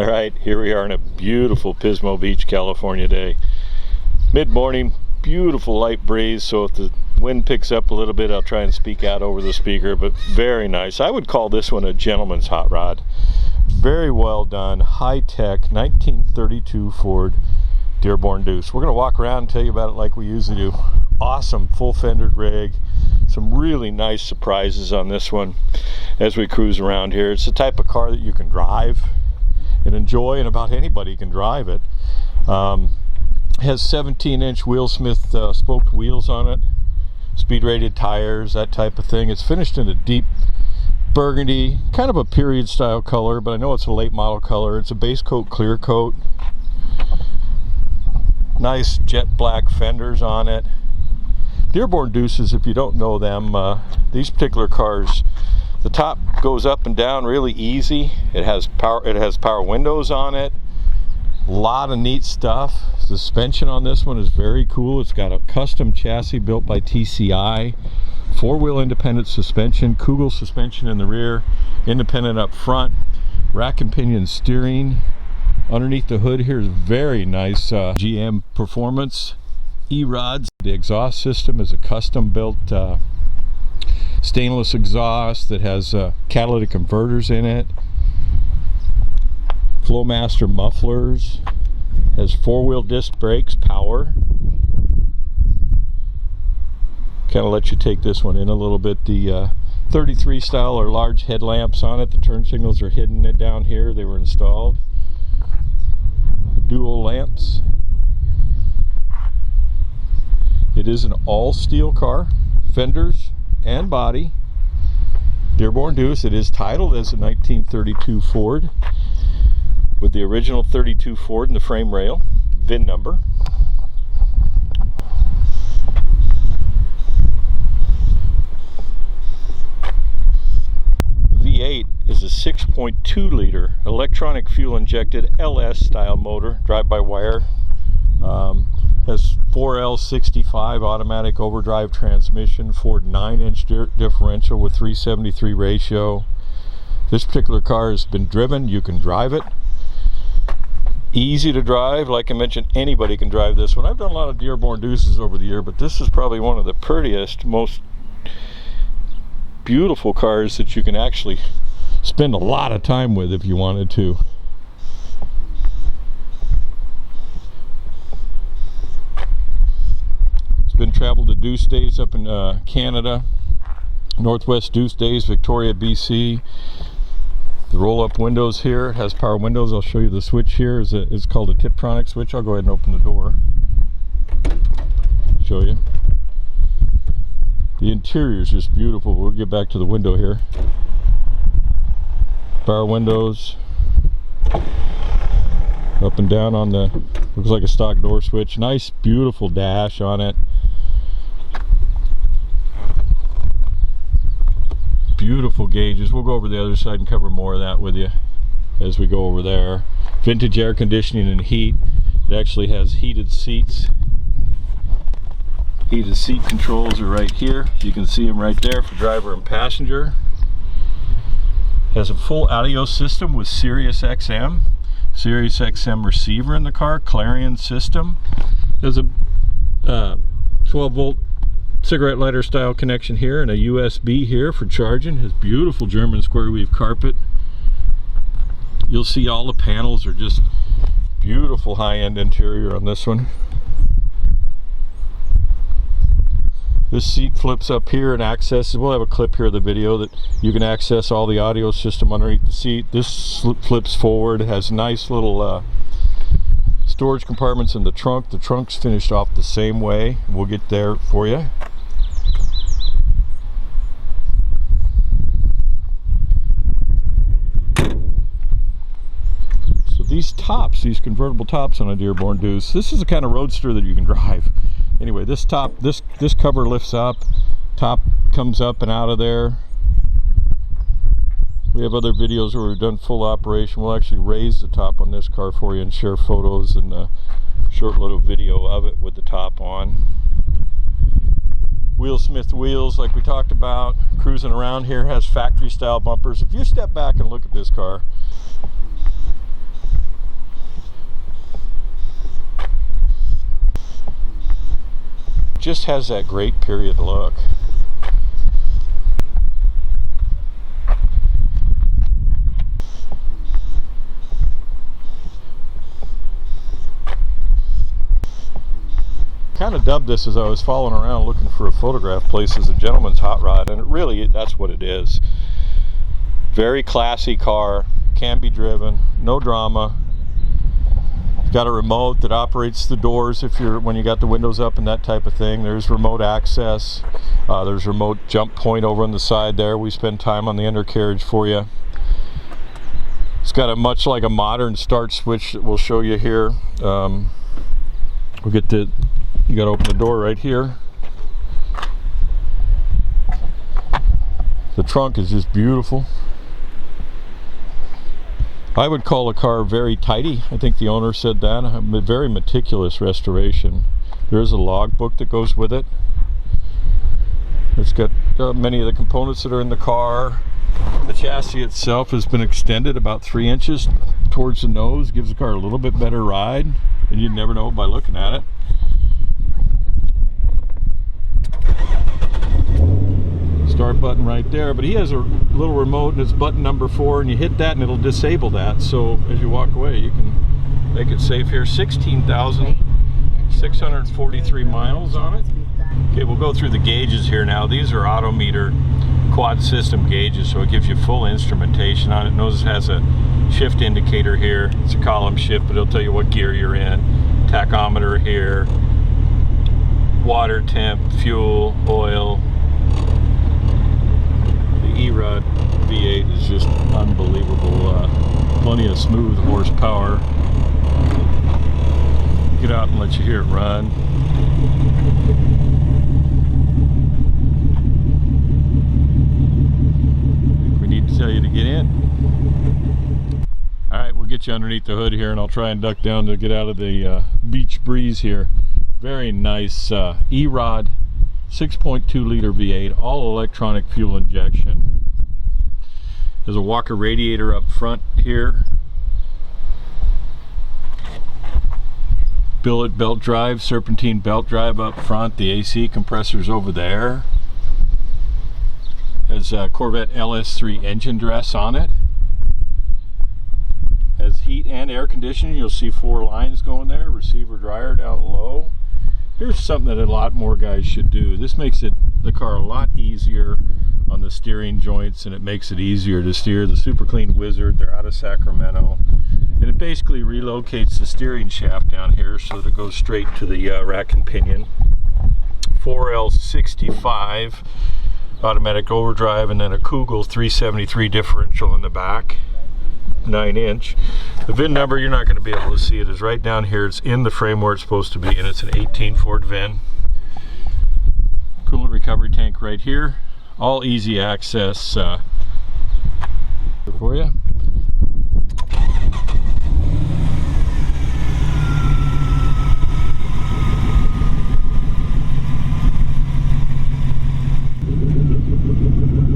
All right, here we are on a beautiful Pismo Beach, California day. Mid-morning, beautiful light breeze, so if the wind picks up a little bit, I'll try and speak out over the speaker, but very nice. I would call this one a gentleman's hot rod. Very well done, high-tech, 1932 Ford Dearborn Deuce. We're going to walk around and tell you about it like we usually do. Awesome full-fendered rig. Some really nice surprises on this one as we cruise around here. It's the type of car that you can drive and enjoy, and about anybody can drive it. Has 17-inch Wheelsmith spoked wheels on it, speed-rated tires, that type of thing. It's finished in a deep burgundy, kind of a period style color, but I know it's a late model color. It's a base coat, clear coat. Nice jet black fenders on it. Dearborn Deuces, if you don't know them, these particular cars, the top goes up and down really easy. It has power windows on it. A lot of neat stuff. Suspension on this one is very cool. It's got a custom chassis built by TCI. Four-wheel independent suspension, Kugel suspension in the rear, independent up front, rack and pinion steering. Underneath the hood here is very nice GM Performance E-Rods. The exhaust system is a custom built stainless exhaust that has catalytic converters in it. Flowmaster mufflers. Has four-wheel disc brakes, power. Kind of let you take this one in a little bit. The 33 style or large headlamps on it. The turn signals are hidden down here. They were installed. Dual lamps. It is an all-steel car, fenders and body. Dearborn Deuce. It is titled as a 1932 Ford with the original 32 Ford in the frame rail, VIN number. V8 is a 6.2 liter electronic fuel injected LS style motor, drive-by-wire. Has 4L65 automatic overdrive transmission, Ford 9-inch differential with 373 ratio. This particular car has been driven. You can drive it. Easy to drive. Like I mentioned, anybody can drive this one. I've done a lot of Dearborn Deuces over the year, but this is probably one of the prettiest, most beautiful cars that you can actually spend a lot of time with if you wanted to. Been traveled to Deuce Days up in Canada, Northwest Deuce Days, Victoria, BC. The roll-up windows here, it has power windows. I'll show you the switch here. It's called a Tiptronic switch. I'll go ahead and open the door. Show you. The interior is just beautiful. We'll get back to the window here. Power windows. Up and down on the, looks like a stock door switch. Nice, beautiful dash on it. Beautiful gauges. We'll go over the other side and cover more of that with you as we go over there. Vintage air conditioning and heat. It actually has heated seats. Heated seat controls are right here. You can see them right there for driver and passenger. Has a full audio system with Sirius XM receiver in the car, Clarion system. There's a 12-volt cigarette lighter style connection here and a USB here for charging. Has beautiful German square weave carpet. You'll see all the panels are just beautiful high-end interior on this one. This seat flips up here and accesses, we'll have a clip here of the video that you can access all the audio system underneath the seat. This flips forward, has nice little storage compartments in the trunk. The trunk's finished off the same way. We'll get there for you. So these tops, these convertible tops on a Dearborn Deuce, this is the kind of roadster that you can drive. Anyway, this top, this cover lifts up, top comes up and out of there. We have other videos where we've done full operation. We'll actually raise the top on this car for you and share photos and a short little video of it with the top on. Wheelsmith wheels like we talked about. Cruising around here, has factory style bumpers. If you step back and look at this car, just has that great period look. Kind of dubbed this as I was following around looking for a photograph place as a gentleman's hot rod, and it really, that's what it is. Very classy car, can be driven, no drama. Got a remote that operates the doors if you're, when you got the windows up and that type of thing. There's remote access. There's remote jump point over on the side there. We spend time on the undercarriage for you. It's got a much like a modern start switch that we'll show you here. We'll get the, you got to open the door right here. The trunk is just beautiful. I would call the car very tidy. I think the owner said that. A very meticulous restoration. There is a log book that goes with it. It's got many of the components that are in the car. The chassis itself has been extended about 3 inches towards the nose. Gives the car a little bit better ride, and you'd never know by looking at it. Start button right there, but he has a little remote and it's button number 4, and you hit that and it'll disable that, so as you walk away you can make it safe here. 16,643 miles on it. Okay, we'll go through the gauges here now. These are Autometer quad system gauges, so it gives you full instrumentation on it. Notice it has a shift indicator here. It's a column shift, but it'll tell you what gear you're in. Tachometer here, water temp, fuel, oil. E-Rod V8 is just unbelievable. Plenty of smooth horsepower. Get out and let you hear it run. I think we need to tell you to get in. Alright, we'll get you underneath the hood here, and I'll try and duck down to get out of the beach breeze here. Very nice E-Rod 6.2 liter V8, all electronic fuel injection. There's a Walker radiator up front here. Billet belt drive, serpentine belt drive up front. The AC compressor's over there. Has a Corvette LS3 engine dress on it. Has heat and air conditioning. You'll see 4 lines going there. Receiver dryer down low. Here's something that a lot more guys should do. This makes the car a lot easier on the steering joints, and it makes it easier to steer. The Super Clean Wizard, they're out of Sacramento, and it basically relocates the steering shaft down here so that it goes straight to the rack and pinion. 4L65 automatic overdrive, and then a Kugel 373 differential in the back. 9-inch. The VIN number, you're not going to be able to see it, is right down here. It's in the frame where it's supposed to be, and it's an 18 Ford VIN. Coolant recovery tank right here. All easy access for you.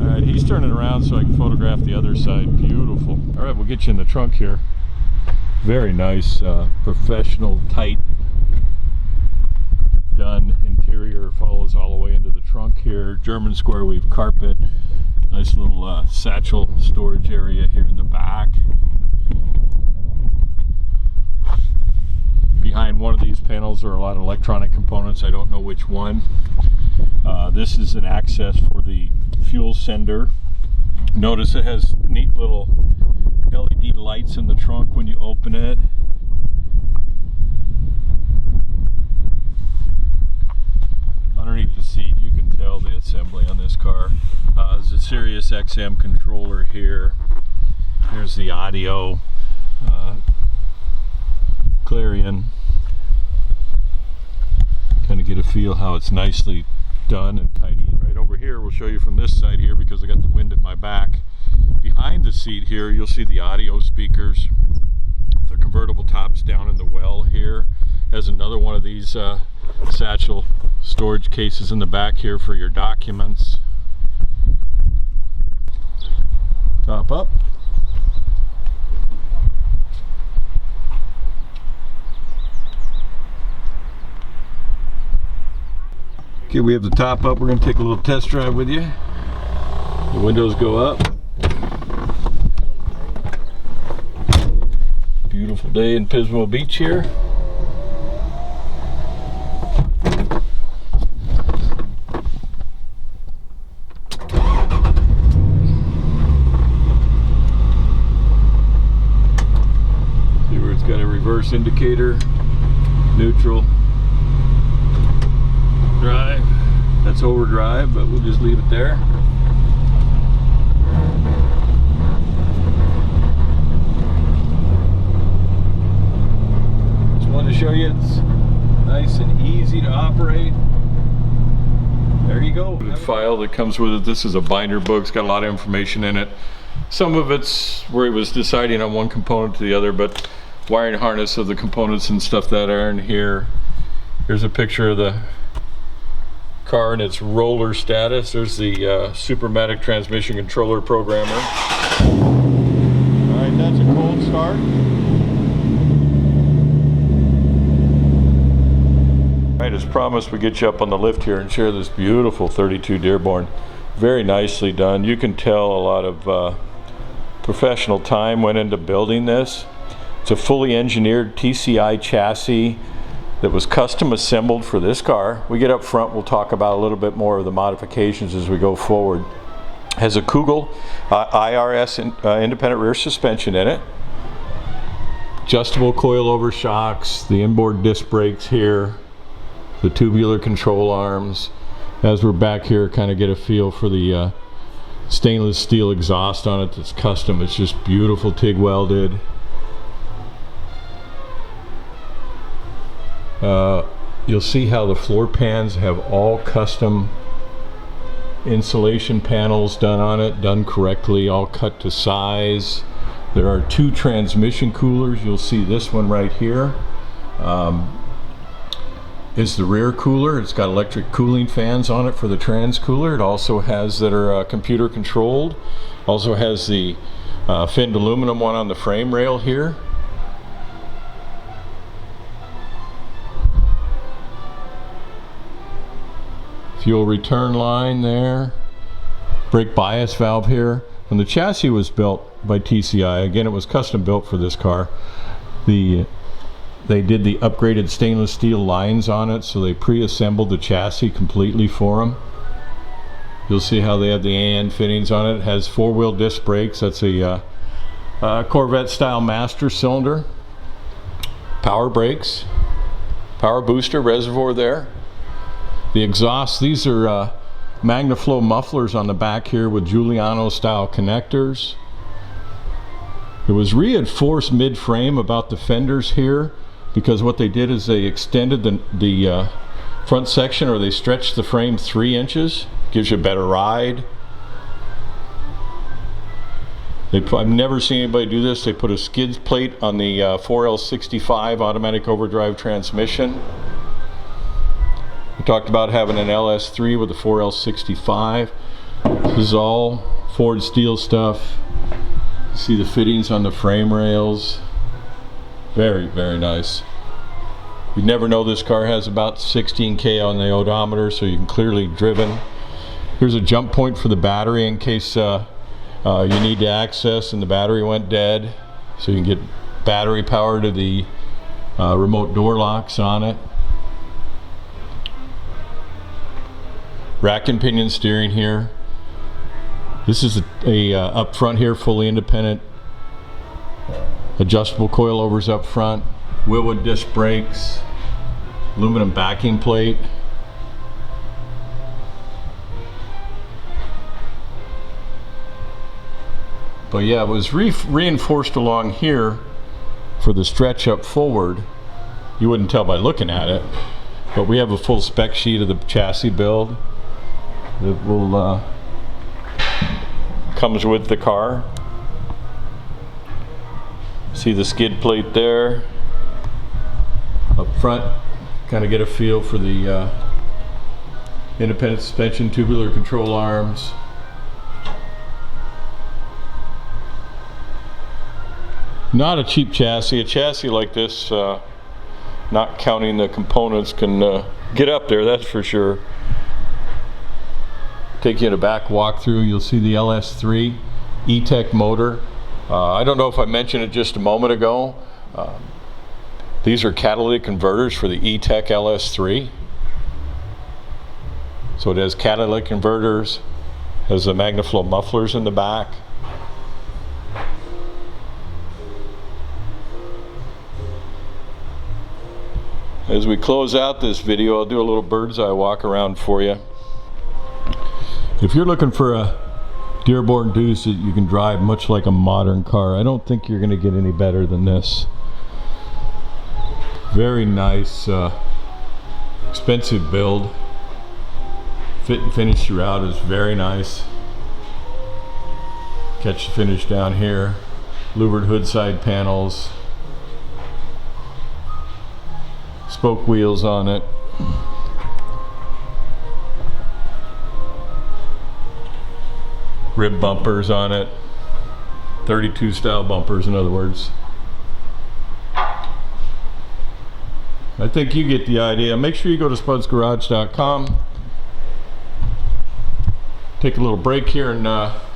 Alright, he's turning around so I can photograph the other side. Beautiful. Alright, we'll get you in the trunk here. Very nice, professional, tight, done interior. Follows all the way into the trunk here. German square weave carpet. Nice little satchel storage area here in the back. Behind one of these panels are a lot of electronic components. I don't know which one. This is an access for the fuel sender. Notice it has neat little LED lights in the trunk when you open it. Underneath the seat, you can tell the assembly on this car. There's a Sirius XM controller here. There's the audio, Clarion. Kind of get a feel how it's nicely done and tidy. And right over here, we'll show you from this side here because I got the wind at my back. Behind the seat here, you'll see the audio speakers. The convertible top's down in the well here. Has another one of these satchel storage cases in the back here for your documents. Top up. Okay, we have the top up. We're going to take a little test drive with you. The windows go up. Beautiful day in Pismo Beach here. See where it's got a reverse indicator, neutral, drive. That's overdrive, but we'll just leave it there. To show you it's nice and easy to operate. There you go. The file that comes with it. This is a binder book. It's got a lot of information in it. Some of it's where he was deciding on one component to the other, but wiring harness of the components and stuff that are in here. Here's a picture of the car and its roller status. There's the Supermatic transmission controller programmer. All right, that's a cold start. Right, as promised, we get you up on the lift here and share this beautiful 32 Dearborn. Very nicely done. You can tell a lot of professional time went into building this. It's a fully engineered TCI chassis that was custom assembled for this car. We get up front, we'll talk about a little bit more of the modifications as we go forward. Has a Kugel IRS independent rear suspension in it. Adjustable coilover shocks, the inboard disc brakes here, the tubular control arms. As we're back here, kind of get a feel for the stainless steel exhaust on it that's custom. It's just beautiful TIG welded. You'll see how the floor pans have all custom insulation panels done on it, done correctly, all cut to size. There are 2 transmission coolers. You'll see this one right here. Is the rear cooler. It's got electric cooling fans on it for the trans cooler. It also has that are computer controlled. Also has the finned aluminum one on the frame rail here. Fuel return line there. Brake bias valve here. When the chassis was built by TCI, again it was custom built for this car, they did the upgraded stainless steel lines on it, so they pre-assembled the chassis completely for them. You'll see how they have the AN fittings on it. It has 4-wheel disc brakes. That's a Corvette style master cylinder. Power brakes, power booster reservoir there. The exhaust, these are MagnaFlow mufflers on the back here with Giuliano style connectors. It was reinforced mid-frame about the fenders here, because what they did is they extended the front section, or they stretched the frame 3 inches. Gives you a better ride. I've never seen anybody do this. They put a skid plate on the 4L65 automatic overdrive transmission. We talked about having an LS3 with a 4L65. This is all Ford steel stuff. You see the fittings on the frame rails. Very, very nice. You never know, this car has about 16K on the odometer, so you can clearly driven. Here's a jump point for the battery in case you need to access and the battery went dead. So you can get battery power to the remote door locks on it. Rack and pinion steering here. This is a up front here, fully independent. Adjustable coilovers up front, Wilwood disc brakes, aluminum backing plate. But yeah, it was reinforced along here for the stretch up forward. You wouldn't tell by looking at it, but we have a full spec sheet of the chassis build that will comes with the car. See the skid plate there up front. Kind of get a feel for the independent suspension, tubular control arms. Not a cheap chassis. A chassis like this, not counting the components, can get up there, that's for sure. Take you in a back walkthrough. You'll see the LS3 E-Tech motor. I don't know if I mentioned it just a moment ago. These are catalytic converters for the E-Tech LS3. So it has catalytic converters, has the MagnaFlow mufflers in the back. As we close out this video, I'll do a little bird's eye walk around for you. If you're looking for a Dearborn Deuce that you can drive much like a modern car, I don't think you're going to get any better than this. Very nice, expensive build. Fit and finish throughout is very nice. Catch the finish down here. Louvered hood side panels. Spoke wheels on it. Rib bumpers on it. 32 style bumpers, in other words. I think you get the idea. Make sure you go to spudsgarage.com. Take a little break here and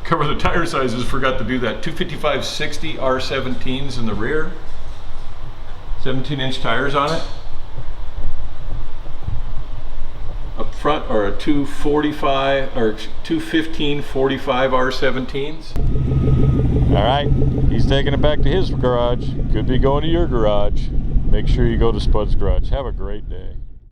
cover the tire sizes. Forgot to do that. 255/60 R17s in the rear. 17-inch tires on it. Up front are a 245 or 215/45 R17s. All right, he's taking it back to his garage. Could be going to your garage. Make sure you go to Spud's Garage. Have a great day.